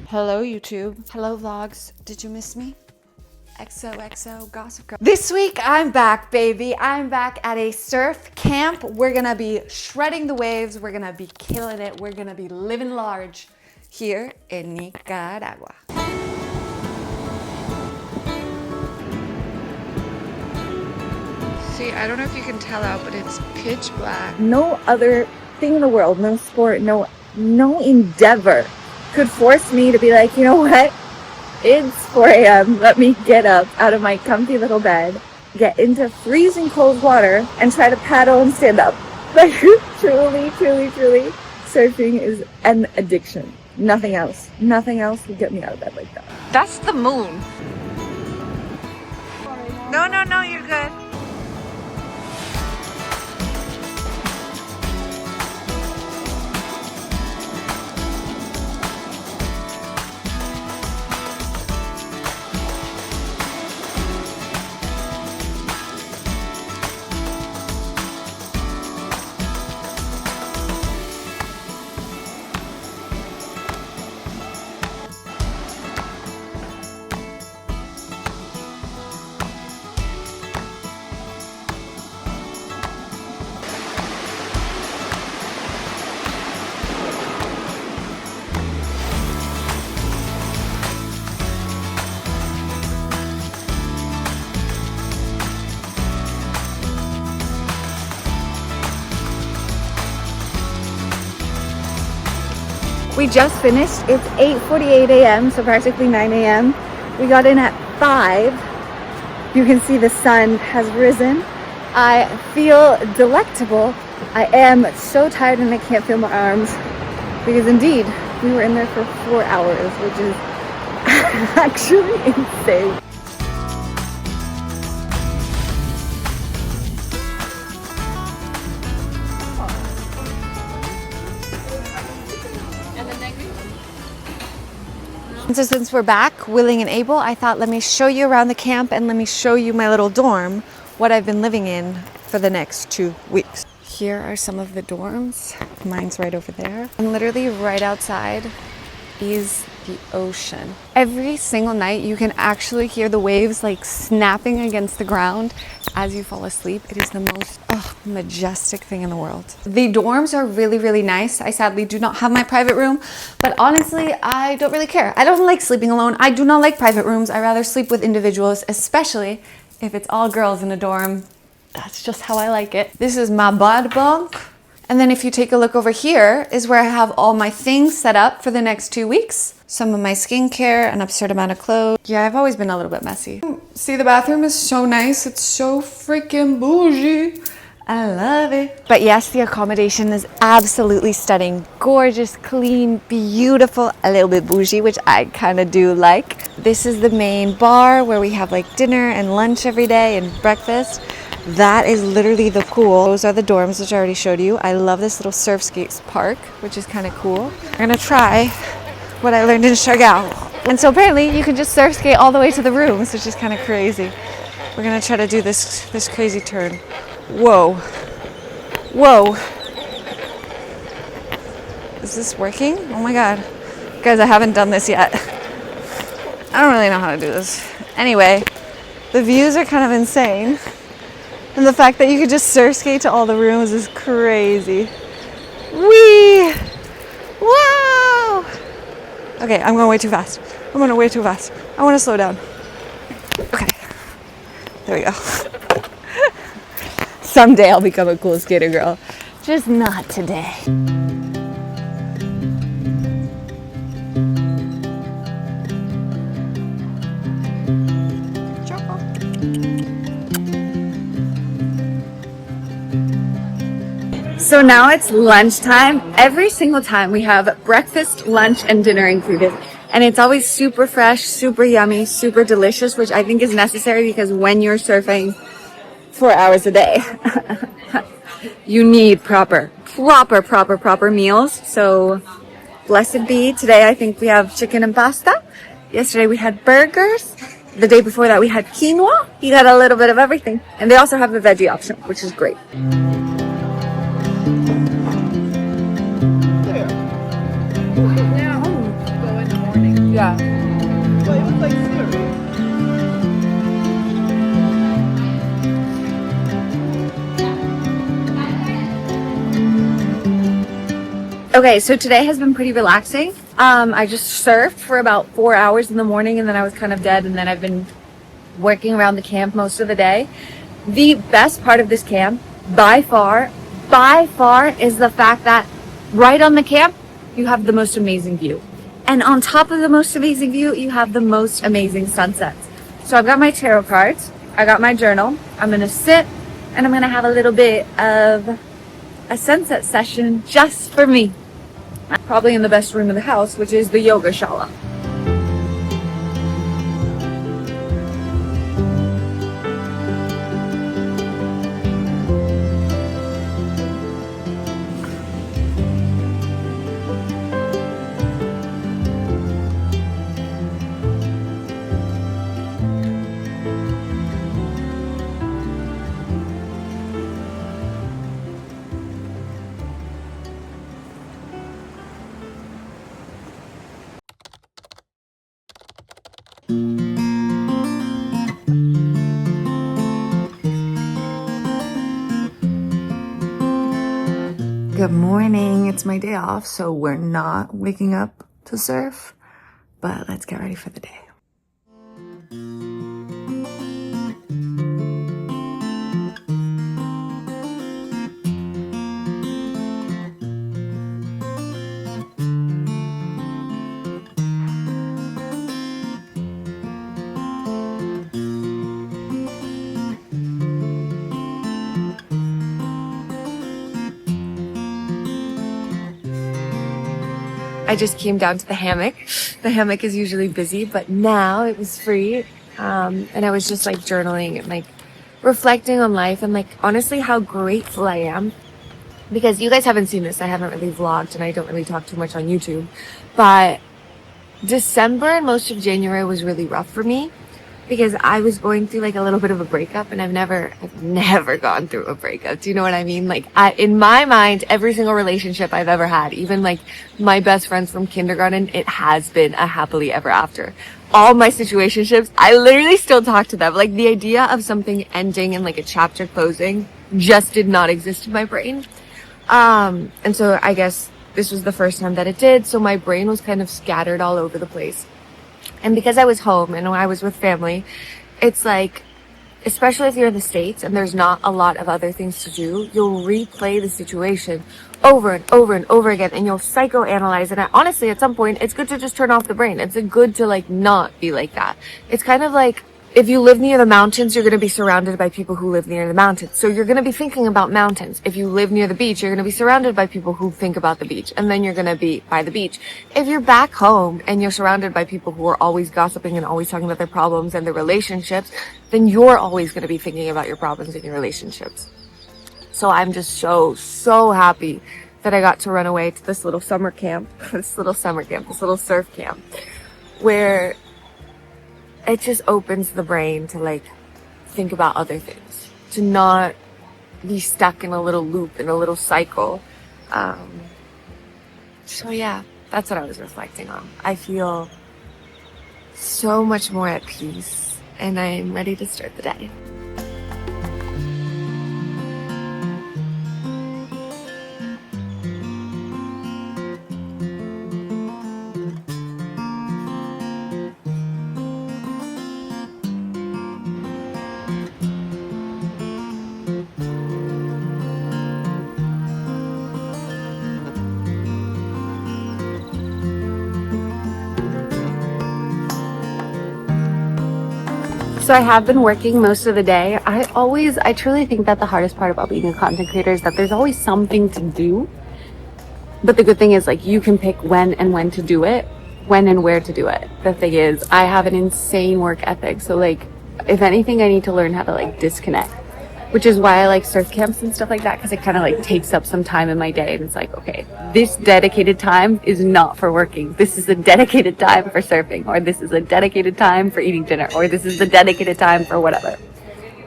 Hello YouTube. Hello vlogs. Did you miss me? XOXO Gossip Girl. This week I'm back, baby. I'm back at a surf camp. We're gonna be shredding the waves. We're gonna be killing it. We're gonna be living large here in Nicaragua. See, I don't know if you can tell out, but it's pitch black. No other thing in the world, no sport, no endeavor could force me to be like, you know what? It's 4 a.m. Let me get up out of my comfy little bed, get into freezing cold water, and try to paddle and stand up. Like, truly, surfing is an addiction. Nothing else would get me out of bed like that. That's the moon. No, you're good. We just finished. It's 8:48 a.m., so practically 9 a.m. We got in at 5. You can see the sun has risen. I feel delectable. I am so tired and I can't feel my arms because indeed we were in there for 4 hours, which is actually insane. So since we're back, willing and able, I thought let me show you around the camp and let me show you my little dorm, what I've been living in for the next 2 weeks. Here are some of the dorms. Mine's right over there. And literally right outside is the ocean. Every single night you can actually hear the waves like snapping against the ground as you fall asleep. It is the most majestic thing in the world. The dorms are really nice. I sadly do not have my private room, but honestly, I don't really care. I don't like sleeping alone. I do not like private rooms. I rather sleep with individuals, especially if it's all girls in a dorm. That's just how I like it. This is my bed bunk. And then if you take a look over here is where I have all my things set up for the next 2 weeks. Some of my skincare, an absurd amount of clothes. Yeah, I've always been a little bit messy. See, the bathroom is so nice. It's so freaking bougie. I love it. But yes, the accommodation is absolutely stunning. Gorgeous, clean, beautiful, a little bit bougie, which I kind of do like. This is the main bar where we have like dinner and lunch every day and breakfast. That is literally the pool. Those are the dorms, which I already showed you. I love this little surf skates park, which is kind of cool. We're gonna try what I learned in Siargao. And so apparently you can just surf skate all the way to the rooms, which is kind of crazy. We're gonna try to do this crazy turn. Whoa. Is this working? Oh my God. Guys, I haven't done this yet. I don't really know how to do this. Anyway, the views are kind of insane. And the fact that you could just surf skate to all the rooms is crazy. Whee! Wow! Okay, I'm going way too fast. I want to slow down. Okay. There we go. Someday I'll become a cool skater girl. Just not today. So now it's lunchtime. Every single time we have breakfast, lunch, and dinner included. And it's always super fresh, super yummy, super delicious, which I think is necessary because when you're surfing 4 hours a day, you need proper meals. So blessed be. Today I think we have chicken and pasta. Yesterday we had burgers. The day before that we had quinoa. You got a little bit of everything. And they also have the veggie option, which is great. Now, go in the morning. Yeah. Well, it was like scenery. Okay, so today has been pretty relaxing. I just surfed for about 4 hours in the morning and then I was kind of dead, and then I've been working around the camp most of the day. The best part of this camp, by far, is the fact that right on the camp, you have the most amazing view. And on top of the most amazing view, you have the most amazing sunsets. So I've got my tarot cards, I got my journal, I'm gonna sit and I'm gonna have a little bit of a sunset session just for me. Probably in the best room in the house, which is the yoga shala. Good morning. It's my day off, so we're not waking up to surf, but let's get ready for the day. I just came down to the hammock. The hammock is usually busy, but now it was free. And I was just like journaling and like reflecting on life and like honestly how grateful I am. Because you guys haven't seen this. I haven't really vlogged and I don't really talk too much on YouTube. But December and most of January was really rough for me because I was going through like a little bit of a breakup, and I've never gone through a breakup. Do you know what I mean? Like in my mind, every single relationship I've ever had, even like my best friends from kindergarten, it has been a happily ever after. All my situationships, I literally still talk to them. Like the idea of something ending and like a chapter closing just did not exist in my brain. And so I guess this was the first time that it did. So my brain was kind of scattered all over the place. And because I was home and I was with family, it's like, especially if you're in the States and there's not a lot of other things to do, you'll replay the situation over and over and over again, and you'll psychoanalyze. And honestly, at some point, it's good to just turn off the brain. It's good to like not be like that. It's kind of like, if you live near the mountains, you're going to be surrounded by people who live near the mountains. So you're going to be thinking about mountains. If you live near the beach, you're going to be surrounded by people who think about the beach. And then you're going to be by the beach. If you're back home and you're surrounded by people who are always gossiping and always talking about their problems and their relationships, then you're always going to be thinking about your problems and your relationships. So I'm just so happy that I got to run away to this little surf camp, this little surf camp, where it just opens the brain to like think about other things, to not be stuck in a little loop, in a little cycle. So yeah, that's what I was reflecting on. I feel so much more at peace and I'm ready to start the day. So I have been working most of the day. I truly think that the hardest part about being a content creator is that there's always something to do. But the good thing is like you can pick when and when to do it, when and where to do it. The thing is, I have an insane work ethic. So like, if anything, I need to learn how to like disconnect, which is why I like surf camps and stuff like that. Cause it kind of like takes up some time in my day. And it's like, okay, this dedicated time is not for working. This is a dedicated time for surfing, or this is a dedicated time for eating dinner, or this is the dedicated time for whatever.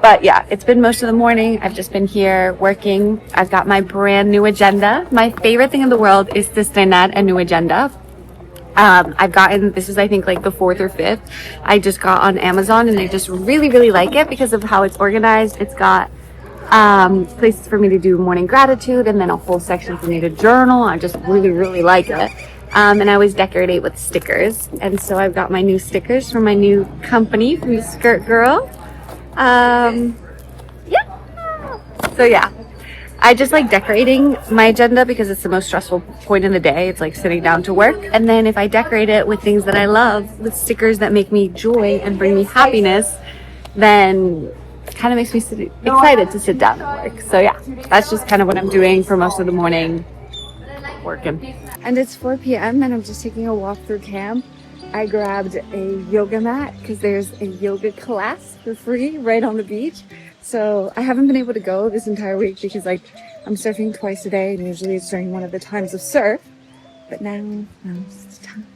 But yeah, it's been most of the morning. I've just been here working. I've got my brand new agenda. My favorite thing in the world is to estrenar a new agenda. I've gotten, this is I think like the 4th or 5th I just got on Amazon, and I just really like it because of how it's organized. It's got places for me to do morning gratitude, and then a whole section for me to journal. I just really like it. And I always decorate with stickers, and so I've got my new stickers from my new company, from the Skirt Girl. So yeah, I just like decorating my agenda because it's the most stressful point in the day. It's like sitting down to work. And then if I decorate it with things that I love, with stickers that make me joy and bring me happiness, then it kind of makes me excited to sit down and work. So yeah, that's just kind of what I'm doing for most of the morning, working. And it's 4 p.m. and I'm just taking a walk through camp. I grabbed a yoga mat because there's a yoga class for free right on the beach. So I haven't been able to go this entire week because like I'm surfing twice a day, and usually it's during one of the times of surf. But now it's time.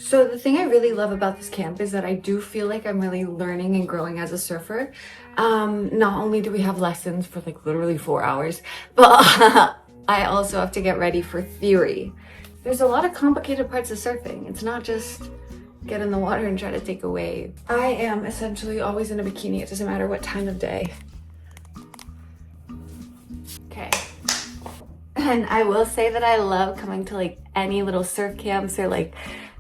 So the thing I really love about this camp is that I do feel like I'm really learning and growing as a surfer. Not only do we have lessons for like literally 4 hours, but I also have to get ready for theory. There's a lot of complicated parts of surfing. It's not just get in the water and try to take a wave. I am essentially always in a bikini. It doesn't matter what time of day. Okay. And I will say that I love coming to like any little surf camps or like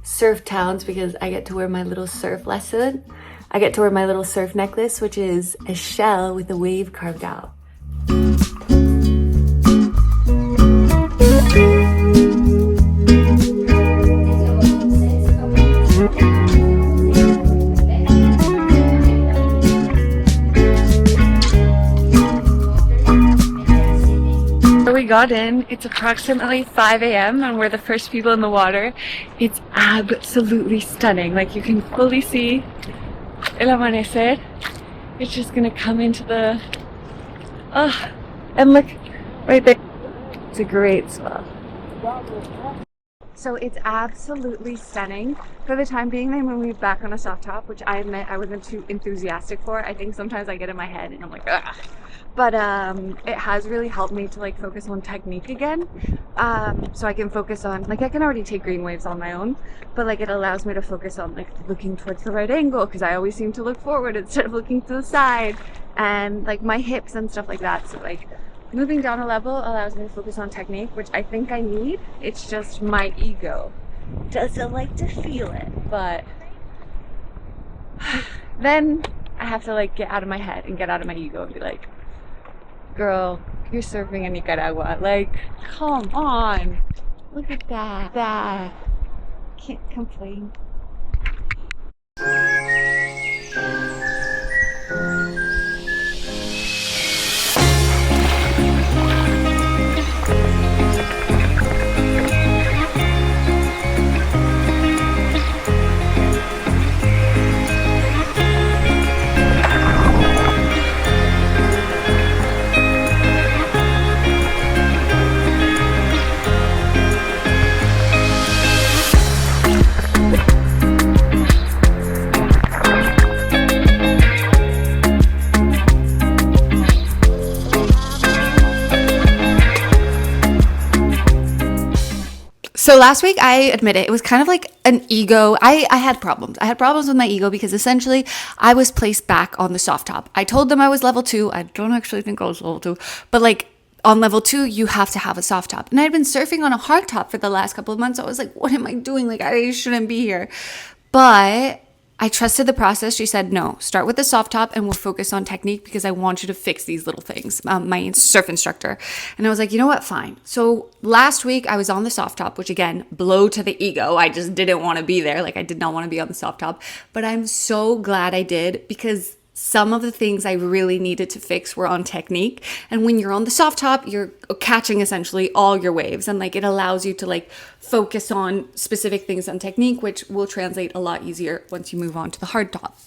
surf towns because I get to wear my little surf lesson. I get to wear my little surf necklace, which is a shell with a wave carved out. We got in, it's approximately 5 a.m. and we're the first people in the water. It's absolutely stunning. Like you can fully see el amanecer. It's just gonna come into the and look right there. It's a great swell. So it's absolutely stunning. For the time being, they moved back on a soft top, which I admit I wasn't too enthusiastic for. I think sometimes I get in my head and I'm like, ugh. But it has really helped me to like focus on technique again. So I can focus on, like I can already take green waves on my own, but like it allows me to focus on like looking towards the right angle, because I always seem to look forward instead of looking to the side, and like my hips and stuff like that. So like moving down a level allows me to focus on technique, which I think I need. It's just my ego doesn't like to feel it. But then I have to like get out of my head and get out of my ego and be like, girl, you're surfing in Nicaragua. Like, come on. Look at that. Can't complain. So last week, I admit it was kind of like an ego. I had problems. I had problems with my ego because essentially I was placed back on the soft top. I told them I was level 2. I don't actually think I was level 2, but like on level 2, you have to have a soft top. And I had been surfing on a hard top for the last couple of months. So I was like, what am I doing? Like, I shouldn't be here. But I trusted the process. She said, no, start with the soft top and we'll focus on technique because I want you to fix these little things, my surf instructor. And I was like, you know what? Fine. So last week I was on the soft top, which again, blow to the ego. I just didn't want to be there. Like I did not want to be on the soft top, but I'm so glad I did because some of the things I really needed to fix were on technique. And when you're on the soft top, you're catching essentially all your waves. And like it allows you to like focus on specific things on technique, which will translate a lot easier once you move on to the hard top.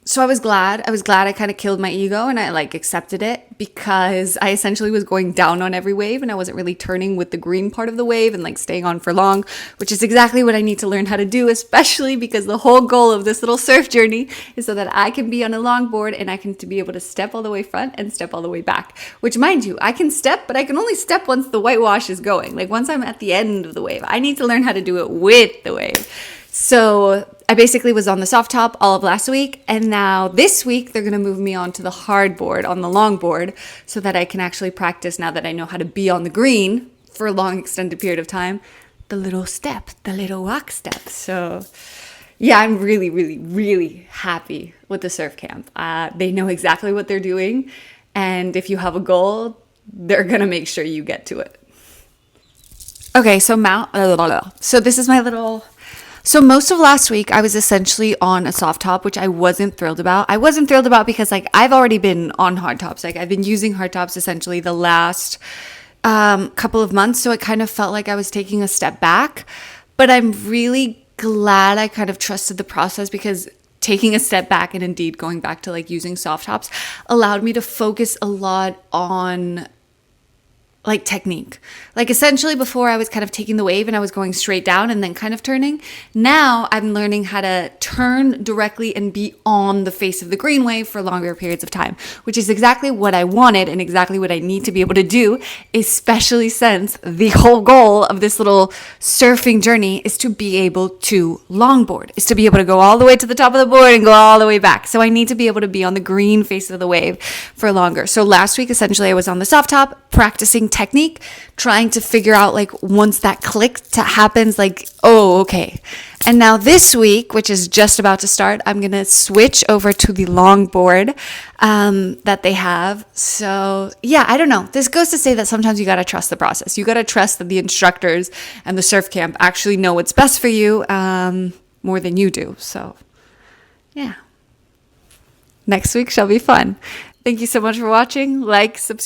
So I was glad I kind of killed my ego and I like accepted it, because I essentially was going down on every wave and I wasn't really turning with the green part of the wave and like staying on for long, which is exactly what I need to learn how to do, especially because the whole goal of this little surf journey is so that I can be on a longboard and I can to be able to step all the way front and step all the way back, which, mind you, I can step, but I can only step once the whitewash is going. Like once I'm at the end of the wave, I need to learn how to do it with the wave. So I basically was on the soft top all of last week, and now this week they're going to move me onto the hard board, on the long board, so that I can actually practice, now that I know how to be on the green for a long extended period of time, the little step, the little walk step. So yeah, I'm really, really, really happy with the surf camp. They know exactly what they're doing, and if you have a goal, they're going to make sure you get to it. Okay, so this is my little... So most of last week, I was essentially on a soft top, which I wasn't thrilled about. I wasn't thrilled about because like I've already been on hard tops. Like I've been using hard tops essentially the last couple of months. So it kind of felt like I was taking a step back. But I'm really glad I kind of trusted the process, because taking a step back and indeed going back to like using soft tops allowed me to focus a lot on like technique. Like essentially before I was kind of taking the wave and I was going straight down and then kind of turning. Now I'm learning how to turn directly and be on the face of the green wave for longer periods of time, which is exactly what I wanted and exactly what I need to be able to do, especially since the whole goal of this little surfing journey is to be able to longboard, is to be able to go all the way to the top of the board and go all the way back. So I need to be able to be on the green face of the wave for longer. So last week, essentially I was on the soft top practicing technique, trying to figure out like once that click happens, like, oh, okay. And now this week, which is just about to start, I'm going to switch over to the longboard that they have. So yeah, I don't know. This goes to say that sometimes you got to trust the process. You got to trust that the instructors and the surf camp actually know what's best for you more than you do. So yeah, next week shall be fun. Thank you so much for watching. Like, subscribe.